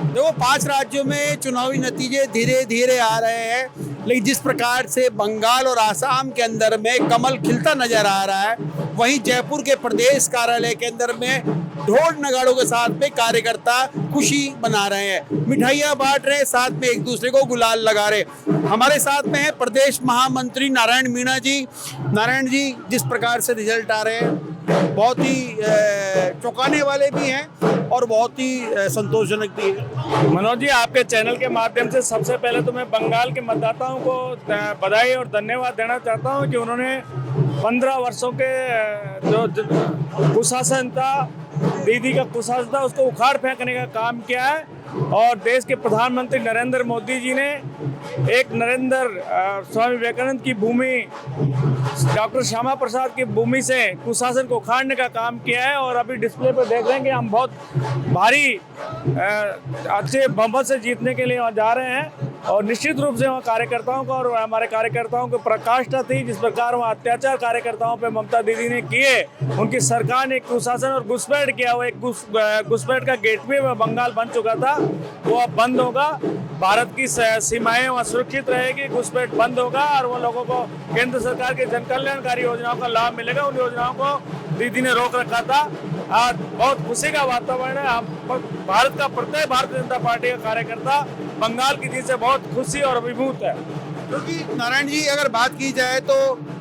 देखो, 5 राज्यों में चुनावी नतीजे धीरे धीरे आ रहे हैं, लेकिन जिस प्रकार से बंगाल और आसाम के अंदर में कमल खिलता नजर आ रहा है, वहीं जयपुर के प्रदेश कार्यालय के अंदर में ढोल नगाड़ों के साथ में कार्यकर्ता खुशी मना रहे हैं, मिठाइयाँ बांट रहे हैं, साथ में एक दूसरे को गुलाल लगा रहे। हमारे साथ में है प्रदेश महामंत्री नारायण मीणा जी। नारायण जी, जिस प्रकार से रिजल्ट आ रहे हैं, बहुत ही चौंकाने वाले भी हैं और बहुत ही संतोषजनक भी है। मनोज जी, आपके चैनल के माध्यम से सबसे पहले तो मैं बंगाल के मतदाताओं को बधाई और धन्यवाद देना चाहता हूं कि उन्होंने 15 वर्षों के जो कुशासन था, दीदी का कुशासन था, उसको उखाड़ फेंकने का काम किया है। और देश के प्रधानमंत्री नरेंद्र मोदी जी ने एक स्वामी विवेकानंद की भूमि, डॉक्टर श्यामा प्रसाद की भूमि से कुशासन को उखाड़ने का काम किया है। और अभी डिस्प्ले पर देख रहे हैं कि हम बहुत भारी अच्छे बहुमत से जीतने के लिए वहाँ जा रहे हैं। और निश्चित रूप से वहाँ कार्यकर्ताओं को और हमारे कार्यकर्ताओं को प्रकाष्ठा थी, जिस प्रकार वहाँ अत्याचार कार्यकर्ताओं पे ममता दीदी ने किए, उनकी सरकार ने कुशासन और घुसपैठ किया। वो एक घुसपैठ का गेटवे में बंगाल बन चुका था, वो अब बंद होगा। भारत की सीमाएं वहाँ सुरक्षित रहेगी, घुसपैठ बंद होगा और वो लोगों को केंद्र सरकार के जन कल्याणकारी योजनाओं का लाभ मिलेगा। उन योजनाओं को दीदी ने रोक रखा था। आज बहुत खुशी का वातावरण है। भारत का प्रत्येक भारतीय जनता पार्टी का कार्यकर्ता बंगाल की जीत से बहुत खुशी और अभिभूत है। क्योंकि नारायण जी, अगर बात की जाए तो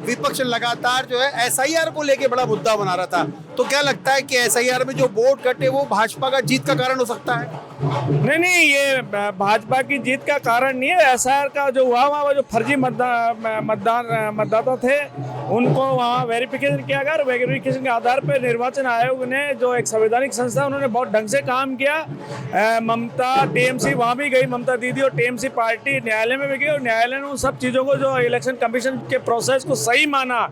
विपक्ष लगातार जो है एसआईआर को लेके बड़ा मुद्दा बना रहा था, तो क्या लगता है कि एसआईआर में जो वोट कटे वो भाजपा का जीत का कारण हो सकता है? नहीं, ये भाजपा की जीत का कारण नहीं है। एसआईआर का जो हुआ वहाँ जो फर्जी मतदाता थे उनको वहाँ वेरिफिकेशन किया गया। वेरिफिकेशन के आधार पर निर्वाचन आयोग ने, जो एक संवैधानिक संस्था, उन्होंने बहुत ढंग से काम किया। ममता टीएमसी वहाँ भी गई, ममता दीदी और टीएमसी पार्टी न्यायालय में भी गई और न्यायालय ने उन सब चीज़ों को, जो इलेक्शन कमीशन के प्रोसेस को सही माना।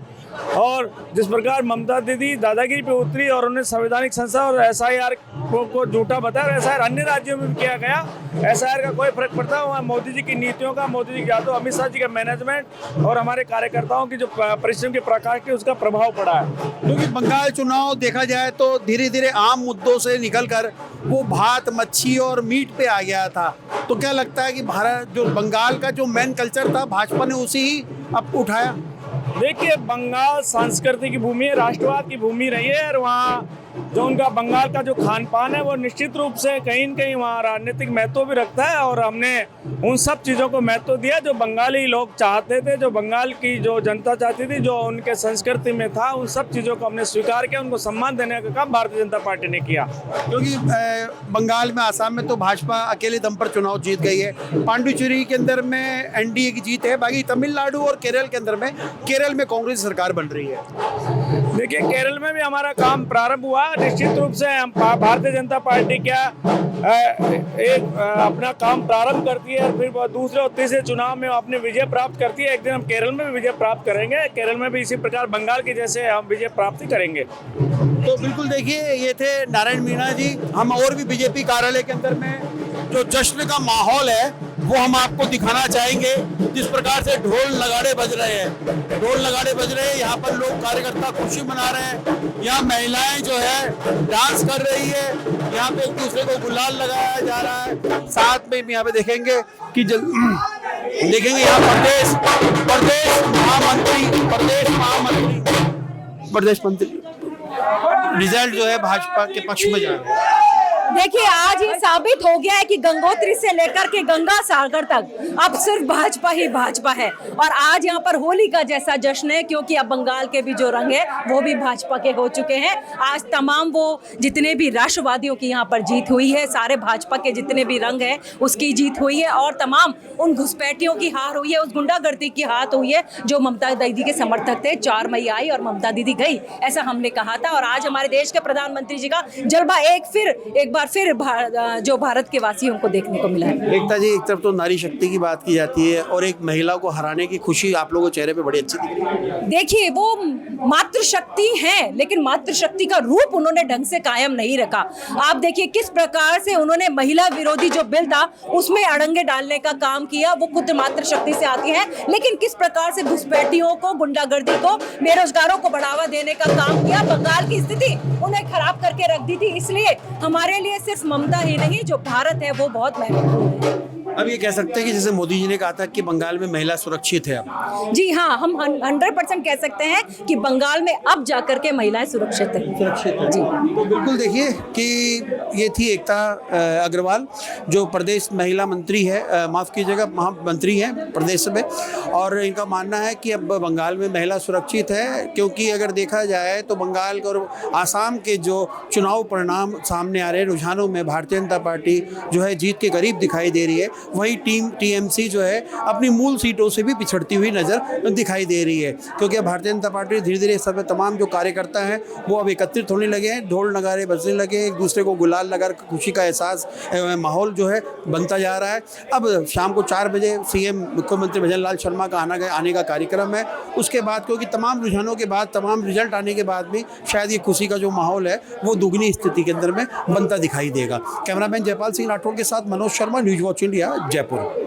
और जिस प्रकार ममता दीदी दादागिरी पे उतरी और उन्होंने संवैधानिक संस्था और एसआईआर को झूठा बताया, एसआईआर अन्य राज्यों में भी किया गया। एसआईआर का कोई फर्क पड़ता है, वहाँ मोदी जी की नीतियों का, मोदी जी की अमित शाह जी का मैनेजमेंट और हमारे कार्यकर्ताओं की जो परिश्रम की प्रकाश, उसका प्रभाव पड़ा है। क्योंकि बंगाल चुनाव देखा जाए तो धीरे धीरे आम मुद्दों से निकलकर वो भात, मच्छी और मीट पे आ गया था, तो क्या लगता है कि भारत, जो बंगाल का जो मेन कल्चर था, भाजपा ने उसी ही अब उठाया? देखिए, बंगाल संस्कृति की भूमि है, राष्ट्रवाद की भूमि रही है। और वहाँ जो उनका बंगाल का जो खान पान है वो निश्चित रूप से कहीं न कहीं वहाँ राजनीतिक महत्व भी रखता है। और हमने उन सब चीज़ों को महत्व दिया जो बंगाली लोग चाहते थे, जो बंगाल की जो जनता चाहती थी, जो उनके संस्कृति में था, उन सब चीज़ों को हमने स्वीकार किया। उनको सम्मान देने का काम भारतीय जनता पार्टी ने किया। क्योंकि बंगाल में, आसाम में तो भाजपा अकेले दम पर चुनाव जीत गई है। पांडिचेरी के अंदर में एनडीए की जीत है। बाकी तमिलनाडु और केरल के अंदर में, केरल में कांग्रेस सरकार बन रही है। देखिए, केरल में भी हमारा काम प्रारंभ हुआ। निश्चित रूप से हम भारतीय जनता पार्टी क्या अपना काम प्रारंभ करती है और फिर दूसरे और तीसरे चुनाव में अपनी विजय प्राप्त करती है। एक दिन हम केरल में भी विजय प्राप्त करेंगे। केरल में भी इसी प्रकार बंगाल की जैसे हम विजय प्राप्ति करेंगे। तो बिल्कुल, देखिए, ये थे नारायण मीणा जी। हम और भी बीजेपी कार्यालय के अंदर में जो जश्न का माहौल है वो हम आपको दिखाना चाहेंगे। जिस प्रकार से ढोल नगाड़े बज रहे हैं, ढोल नगाड़े बज रहे हैं, यहाँ पर लोग कार्यकर्ता खुशी मना रहे हैं। यहाँ महिलाएं जो है डांस कर रही है, यहाँ पे एक दूसरे को गुलाल लगाया जा रहा है। साथ में यहाँ पे देखेंगे कि देखेंगे यहाँ प्रदेश मंत्री रिजल्ट जो है भाजपा के पक्ष में जा रहा है। देखिए, आज ये साबित हो गया है कि गंगोत्री से लेकर के गंगा सागर तक अब सिर्फ भाजपा ही भाजपा है। और आज यहाँ पर होली का जैसा जश्न है, क्योंकि अब बंगाल के भी जो रंग है वो भी भाजपा के हो चुके हैं। आज तमाम वो जितने भी राष्ट्रवादियों की यहाँ पर जीत हुई है, सारे भाजपा के जितने भी रंग है उसकी जीत हुई है। और तमाम उन घुसपैठियों की हार हुई है, उस गुंडागर्दी की हार हुई है जो ममता दीदी के समर्थक थे। 4 मई आई और ममता दीदी गई, ऐसा हमने कहा था। और आज हमारे देश के प्रधानमंत्री जी का जलवा एक बार फिर जो भारत के वासियों को देखने को मिला है। एकता जी, एक तरफ तो नारी शक्ति की बात की जाती है और एक महिला को हराने की खुशी आप लोगों के चेहरे पे बड़ी अच्छी दिख रही है। देखिए, वो मातृशक्ति है, लेकिन मातृशक्ति का रूप उन्होंने ढंग से कायम नहीं रखा। आप देखिए किस प्रकार से उन्होंने महिला विरोधी जो बिल था उसमें अड़ंगे डालने का काम किया। वो खुद मातृशक्ति से आती है, लेकिन किस प्रकार से घुसपैठियों को, गुंडागर्दी को, बेरोजगारों को बढ़ावा देने का काम किया। बंगाल की स्थिति उन्हें खराब करके रख दी थी। इसलिए हमारे लिए सिर्फ ममता ही नहीं, जो भारत है वो बहुत महत्वपूर्ण है। अब ये कह सकते हैं कि जैसे मोदी जी ने कहा था कि बंगाल में महिला सुरक्षित है अब। जी हाँ, हम 100% कह सकते हैं कि बंगाल में अब जाकर के महिलाएं सुरक्षित हैं। सुरक्षित है जी। तो बिल्कुल देखिए कि ये थी एकता अग्रवाल, जो प्रदेश महिला मंत्री है, माफ़ कीजिएगा, महामंत्री हैं प्रदेश में, और इनका मानना है कि अब बंगाल में महिला सुरक्षित है। क्योंकि अगर देखा जाए तो बंगाल और आसाम के जो चुनाव परिणाम सामने आ रहे हैं, रुझानों में भारतीय जनता पार्टी जो है जीत के करीब दिखाई दे रही है। वही टीम टीएमसी जो है अपनी मूल सीटों से भी पिछड़ती हुई नजर दिखाई दे रही है। क्योंकि अब भारतीय जनता पार्टी धीरे धीरे सब तमाम जो कार्यकर्ता हैं वो अब एकत्रित होने लगे हैं, ढोल नगारे बजने लगे, एक दूसरे को गुलाल लगा खुशी का एहसास माहौल जो है बनता जा रहा है। अब शाम को 4 बजे सीएम मुख्यमंत्री भजन लाल शर्मा का आने का कार्यक्रम है। उसके बाद क्योंकि तमाम रुझानों के बाद, तमाम रिजल्ट आने के बाद भी शायद ये खुशी का जो माहौल है वो दुगनी स्थिति के अंदर में बनता दिखाई देगा। कैमरामैन जयपाल सिंह राठौर के साथ Manoj Sharma, news watch India, Jaipur.